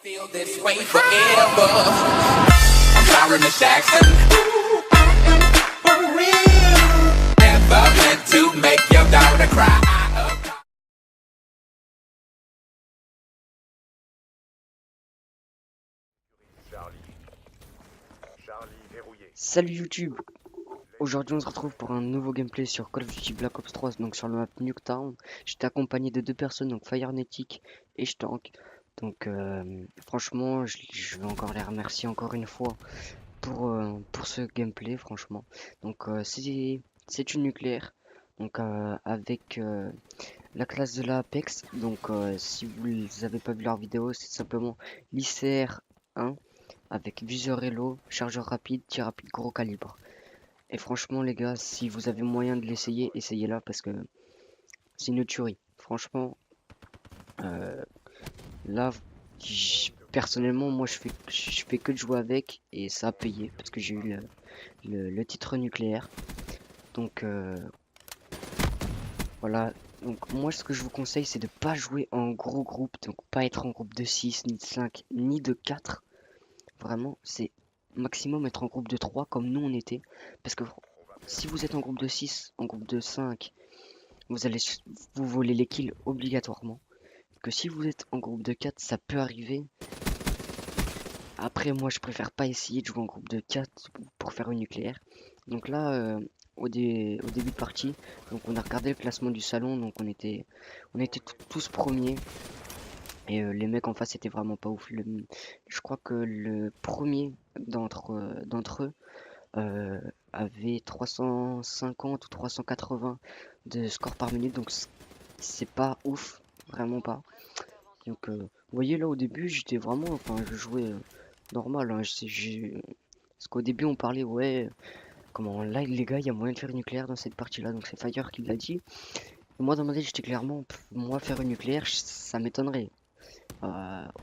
Feel this way forever. I'm sorry, Miss Jackson. For real. Never meant to make your daughter cry. Salut YouTube. Aujourd'hui on se retrouve pour un nouveau gameplay sur Call of Duty Black Ops 3, donc sur le map Nuketown. J'étais accompagné de deux personnes, donc Firenetic et Shtank. Donc franchement je vais encore les remercier encore une fois pour ce gameplay franchement. Donc c'est une nucléaire, donc avec la classe de la Apex. Donc si vous n'avez pas vu leur vidéo, c'est simplement l'ICR 1 avec viseur Elo, chargeur rapide, tir rapide gros calibre. Et franchement les gars, si vous avez moyen de l'essayer, essayez-la parce que c'est une tuerie. Franchement, là, personnellement, moi je fais que de jouer avec et ça a payé parce que j'ai eu le titre nucléaire. Donc voilà. Donc moi ce que je vous conseille c'est de pas jouer en gros groupe, donc pas être en groupe de 6, ni de 5, ni de 4. Vraiment, c'est maximum être en groupe de 3 comme nous on était. Parce que si vous êtes en groupe de 6, en groupe de 5, vous allez vous voler les kills obligatoirement. Que si vous êtes en groupe de 4, ça peut arriver. Après, moi, je préfère pas essayer de jouer en groupe de 4 pour faire une nucléaire. Donc là, au début de partie, donc on a regardé le classement du salon, donc on était tous premiers. Et les mecs en face étaient vraiment pas ouf. Je crois que le premier d'entre eux avait 350 ou 380 de score par minute, donc c'est pas ouf, vraiment pas. Donc vous voyez là au début j'étais vraiment, enfin je jouais normal, hein, parce qu'au début on parlait ouais, comment là les gars il y a moyen de faire une nucléaire dans cette partie là, donc c'est Fire qui l'a dit. Et moi dans ma tête j'étais clairement, moi faire une nucléaire ça m'étonnerait.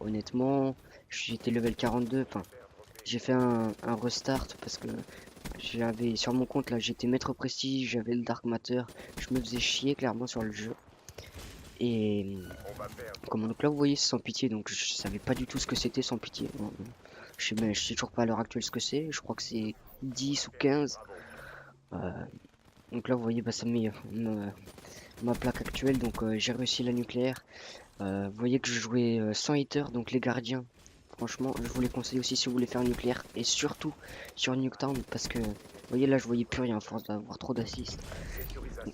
Honnêtement j'étais level 42, enfin j'ai fait un restart parce que j'avais sur mon compte là, j'étais maître prestige, j'avais le Dark Matter, je me faisais chier clairement sur le jeu. Et comme donc là vous voyez c'est sans pitié, donc je savais pas du tout ce que c'était sans pitié. Je sais toujours pas à l'heure actuelle ce que c'est, je crois que c'est 10 ou 15. Donc là vous voyez bah, ça met ma plaque actuelle, donc j'ai réussi la nucléaire. Vous voyez que je jouais sans hitter, donc les gardiens. Franchement, je vous les conseille aussi si vous voulez faire un nucléaire. Et surtout sur Nuketown, parce que, vous voyez là, je voyais plus rien à force d'avoir trop d'assists.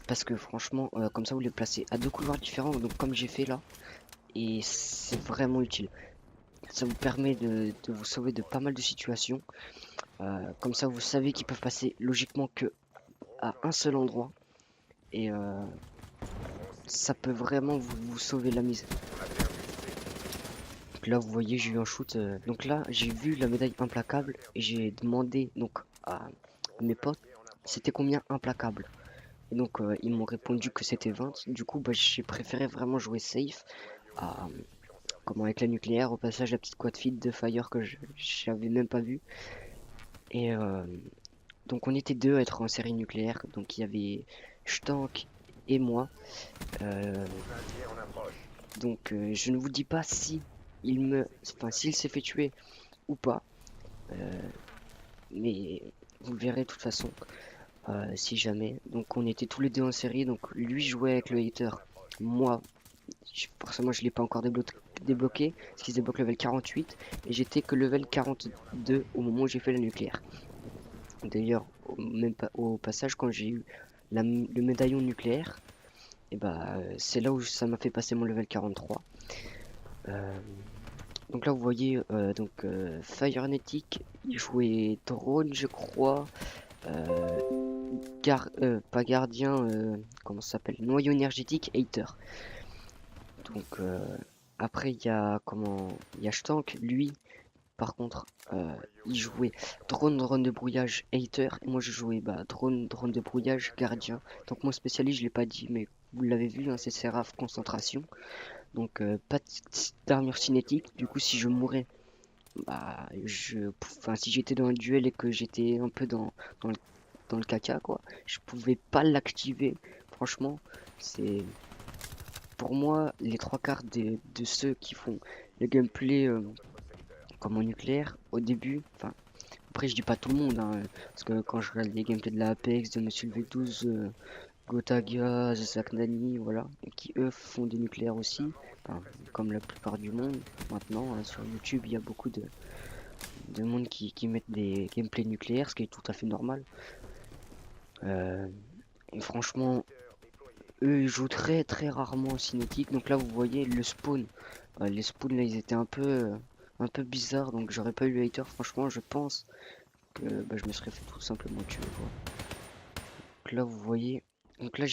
Parce que franchement, comme ça, vous les placez à deux couloirs différents, donc comme j'ai fait là. Et c'est vraiment utile. Ça vous permet de vous sauver de pas mal de situations. Comme ça, vous savez qu'ils peuvent passer logiquement que à un seul endroit. Et ça peut vraiment vous sauver la mise. Là vous voyez j'ai eu un shoot, donc là j'ai vu la médaille implacable et j'ai demandé donc à mes potes c'était combien implacable, et donc ils m'ont répondu que c'était 20. Du coup bah, j'ai préféré vraiment jouer safe comment avec la nucléaire. Au passage la petite quad feed de Fire que j'avais même pas vu. Et donc on était deux à être en série nucléaire, donc il y avait Shtank et moi. Donc je ne vous dis pas si s'il s'est fait tuer ou pas, mais vous le verrez de toute façon si jamais. Donc on était tous les deux en série, donc lui jouait avec le hater, moi forcément je l'ai pas encore débloqué parce qu'il se débloque level 48 et j'étais que level 42 au moment où j'ai fait la nucléaire. D'ailleurs au passage quand j'ai eu le médaillon nucléaire, et bah c'est là où ça m'a fait passer mon level 43. Donc là vous voyez Firenetic, il jouait drone je crois, pas gardien, comment ça s'appelle, noyau énergétique hater. Donc après il y a Shtank, lui par contre il jouait drone de brouillage hater, et moi je jouais bah, drone de brouillage gardien. Donc mon spécialiste je l'ai pas dit mais vous l'avez vu hein, c'est Seraph concentration. Donc pas d'armure cinétique, du coup si je mourais, bah enfin si j'étais dans un duel et que j'étais un peu dans le, dans le caca quoi, je pouvais pas l'activer. Franchement c'est pour moi les trois quarts de ceux qui font le gameplay comme en nucléaire, au début, enfin, après je dis pas tout le monde, hein, parce que quand je regarde les gameplays de la Apex, de Monsieur le V12, Gotaga, Zach Nani, voilà, et qui eux font des nucléaires aussi, enfin, comme la plupart du monde, maintenant, hein, sur YouTube, il y a beaucoup de monde qui mettent des gameplays nucléaires, ce qui est tout à fait normal. Euh, et franchement, eux ils jouent très très rarement au cinétique, donc là vous voyez le spawn. Les spawns là ils étaient un peu bizarres, donc j'aurais pas eu le hater, franchement je pense que bah, je me serais fait tout simplement tuer quoi. Donc là vous voyez, donc là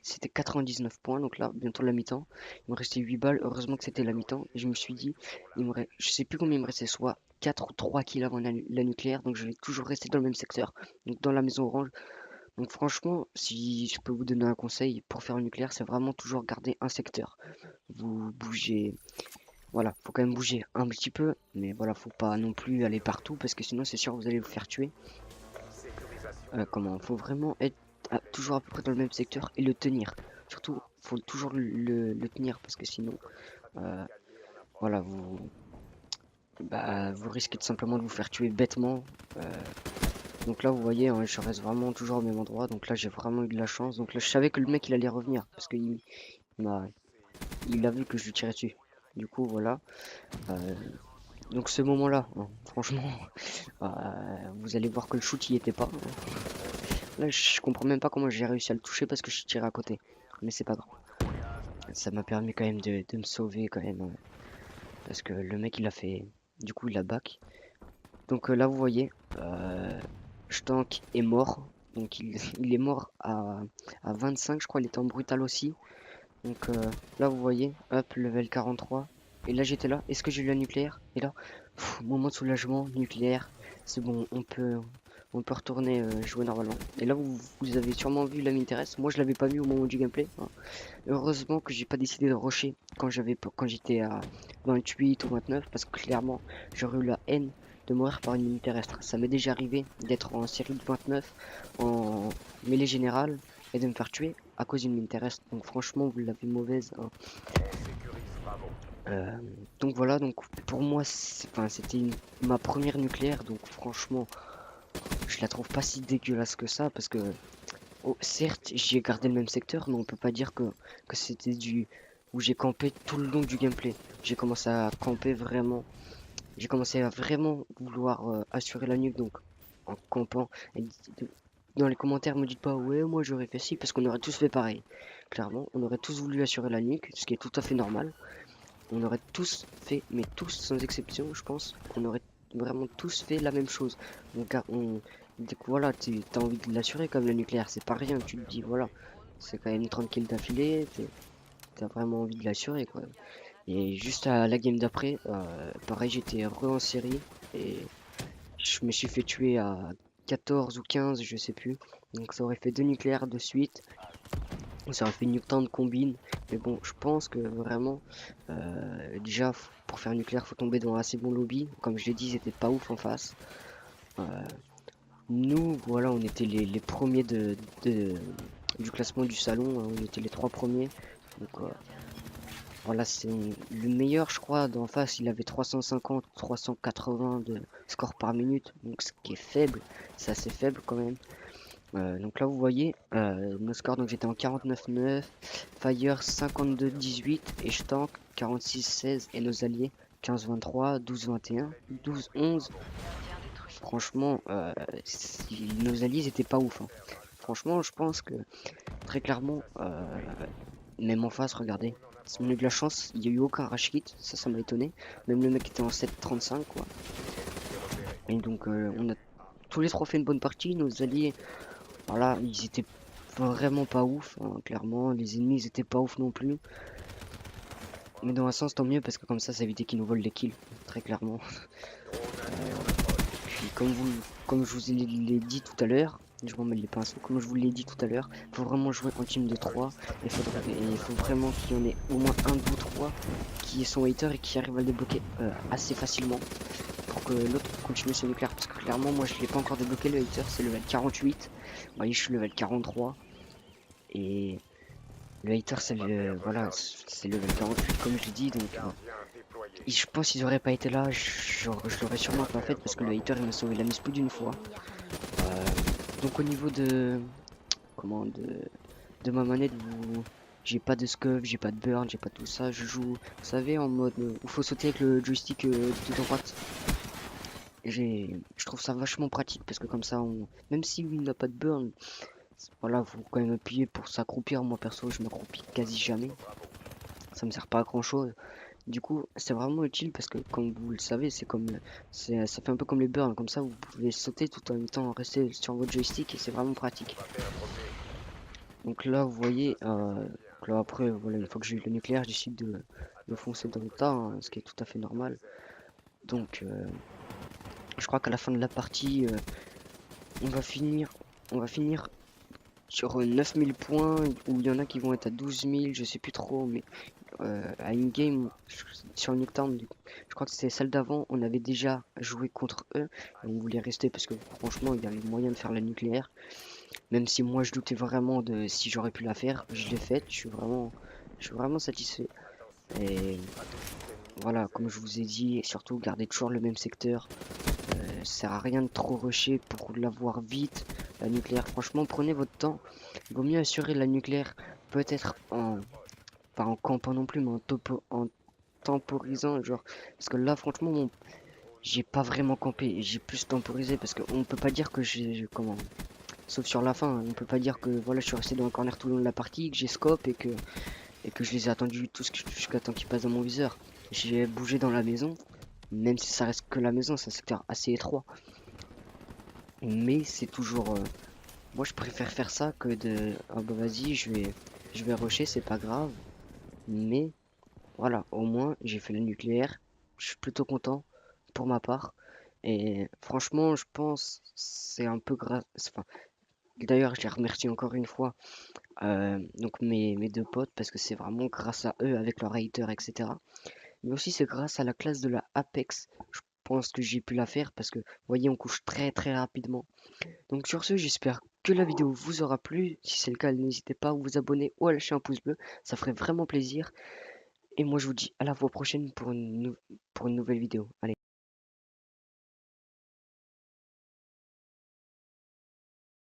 c'était 99 points, donc là bientôt la mi-temps, il me restait 8 balles, heureusement que c'était la mi-temps, et je me suis dit, je sais plus combien il me restait, soit 4 ou 3 kills avant la nucléaire, donc je vais toujours rester dans le même secteur, donc dans la maison orange. Donc franchement, si je peux vous donner un conseil pour faire un nucléaire, c'est vraiment toujours garder un secteur. Vous bougez, voilà, faut quand même bouger un petit peu, mais voilà, faut pas non plus aller partout parce que sinon c'est sûr vous allez vous faire tuer. Faut vraiment être toujours à peu près dans le même secteur et le tenir. Surtout, faut toujours le tenir parce que sinon, euh, voilà, vous risquez tout simplement de vous faire tuer bêtement. euh, Donc là, vous voyez, hein, je reste vraiment toujours au même endroit. Donc là, j'ai vraiment eu de la chance. Donc là, je savais que le mec, il allait revenir. Parce m'a, il a vu que je lui tirais dessus. Du coup, voilà. Euh, donc ce moment-là, hein, franchement, vous allez voir que le shoot, il était pas, hein. Là, je comprends même pas comment j'ai réussi à le toucher parce que je tirais à côté. Mais c'est pas grave. Ça m'a permis quand même de me sauver quand même, hein, parce que le mec, il a fait... Du coup, il a back. Donc là, vous voyez, Stank est mort. Donc il est mort à 25, je crois. Il était en brutal aussi. Donc là, vous voyez, hop, level 43. Et là, j'étais là. Est-ce que j'ai eu la nucléaire? Et là, moment de soulagement, nucléaire. C'est bon, on peut retourner jouer normalement. Et là, vous avez sûrement vu la m'intéresse. Moi, je l'avais pas vu au moment du gameplay, hein. Heureusement que j'ai pas décidé de rusher quand j'étais à 28 ou 29, parce que clairement, j'aurais eu la haine de mourir par une mine terrestre. Ça m'est déjà arrivé d'être en série de 29 en mêlée générale et de me faire tuer à cause d'une mine terrestre. Donc franchement, vous l'avez mauvaise, hein. Donc voilà, donc pour moi, c'était ma première nucléaire, donc franchement, je la trouve pas si dégueulasse que ça, parce que oh, certes, j'ai gardé le même secteur, mais on peut pas dire que c'était où j'ai campé tout le long du gameplay. J'ai commencé à camper vraiment. J'ai commencé à vraiment vouloir assurer la nuque, donc en campant. Et dans les commentaires, me dites pas ouais, moi j'aurais fait ci, parce qu'on aurait tous fait pareil. Clairement, on aurait tous voulu assurer la nuque, ce qui est tout à fait normal. On aurait tous fait, mais tous sans exception, je pense, on aurait vraiment tous fait la même chose. Donc, dès que voilà, t'as envie de l'assurer comme le nucléaire, c'est pas rien. Tu te dis, voilà, c'est quand même 30 kills d'affilée, t'as vraiment envie de l'assurer, quoi. Et juste à la game d'après, pareil, j'étais en série et je me suis fait tuer à 14 ou 15, je sais plus. Donc, ça aurait fait 2 nucléaires de suite. Ça aurait fait une temps de combine, mais bon, je pense que vraiment, déjà, pour faire nucléaire, faut tomber dans un assez bon lobby. Comme je l'ai dit, ils étaient pas ouf en face. Euh, Nous, voilà, on était les premiers du classement du salon, hein, on était les 3 premiers. Donc voilà, c'est le meilleur, je crois, d'en face, il avait 350, 380 de score par minute, donc ce qui est faible, c'est assez faible quand même. Donc là vous voyez nos scores, donc j'étais en 49-9, Fire 52-18 et Stank 46-16 et nos alliés 15-23, 12-21, 12-11. Franchement, nos alliés étaient pas ouf, hein. Franchement, je pense que très clairement, même en face, regardez, si on a eu de la chance, il n'y a eu aucun rush kit, ça m'a étonné. Même le mec était en 7-35 quoi. Et donc on a tous les trois fait une bonne partie, nos alliés. Voilà, ils étaient vraiment pas ouf, hein, clairement. Les ennemis ils étaient pas ouf non plus. Mais dans un sens, tant mieux parce que comme ça évitait qu'ils nous volent les kills, très clairement. Puis comme je vous l'ai dit tout à l'heure, je m'en mêle les pinceaux, comme je vous l'ai dit tout à l'heure, faut vraiment jouer en team de 3. Il faut vraiment qu'il y en ait au moins un, deux, trois qui est son hater et qui arrive à le débloquer assez facilement. Pour que l'autre continue son nucléaire, parce que clairement moi je l'ai pas encore débloqué le hater, c'est level 48. Vous voyez, je suis level 43 et le hater c'est le voilà, c'est level 48 comme je l'ai dit, donc je pense qu'ils auraient pas été là, je l'aurais sûrement pas fait parce que le hater il m'a sauvé la mise plus d'une fois. Donc au niveau de comment de ma manette, j'ai pas de scuff, j'ai pas de burn, j'ai pas tout ça. Je joue, vous savez, en mode où faut sauter avec le joystick tout en droite. Je trouve ça vachement pratique parce que comme ça, même si il n'a pas de burn, voilà, faut quand même appuyer pour s'accroupir. Moi perso, je m'accroupis quasi jamais. Ça me sert pas à grand chose. Du coup, c'est vraiment utile parce que comme vous le savez, ça fait un peu comme les burns. Comme ça, vous pouvez sauter tout en même temps rester sur votre joystick et c'est vraiment pratique. Donc là, vous voyez, là après, voilà, une fois que j'ai eu le nucléaire, je décide de foncer dans le tas, hein, ce qui est tout à fait normal. Donc, je crois qu'à la fin de la partie, on va finir, on va finir sur 9000 points, où il y en a qui vont être à 12 000, je sais plus trop, mais à une game sur Nuketown, je crois que c'est celle d'avant, on avait déjà joué contre eux, et on voulait rester parce que franchement, il y avait moyen de faire la nucléaire. Même si moi je doutais vraiment de si j'aurais pu la faire, je l'ai faite, je suis vraiment satisfait. Et voilà, comme je vous ai dit, et surtout gardez toujours le même secteur. Ça sert à rien de trop rusher pour l'avoir vite. La nucléaire, franchement, prenez votre temps. Il vaut mieux assurer la nucléaire, peut-être pas en campant non plus, mais en temporisant, genre. Parce que là, franchement, j'ai pas vraiment campé, j'ai plus temporisé parce qu'on peut pas dire que comment. Sauf sur la fin, on peut pas dire que voilà, je suis resté dans le corner tout le long de la partie, que j'ai scope et que je les ai attendus jusqu'à temps qu'ils passent dans mon viseur. J'ai bougé dans la maison, même si ça reste que la maison, c'est un secteur assez étroit. Mais c'est toujours, moi je préfère faire ça que de, ah bah vas-y, je vais rusher, c'est pas grave. Mais voilà, au moins j'ai fait le nucléaire, je suis plutôt content pour ma part. Et franchement, je pense c'est un peu grâce, enfin, d'ailleurs je les remercie encore une fois. Donc mes deux potes parce que c'est vraiment grâce à eux avec leur hater etc. Mais aussi c'est grâce à la classe de la Apex. Je pense que j'ai pu la faire parce que vous voyez on couche très très rapidement. Donc sur ce j'espère que la vidéo vous aura plu. Si c'est le cas n'hésitez pas à vous abonner ou à lâcher un pouce bleu. Ça ferait vraiment plaisir. Et moi je vous dis à la fois prochaine pour pour une nouvelle vidéo. Allez.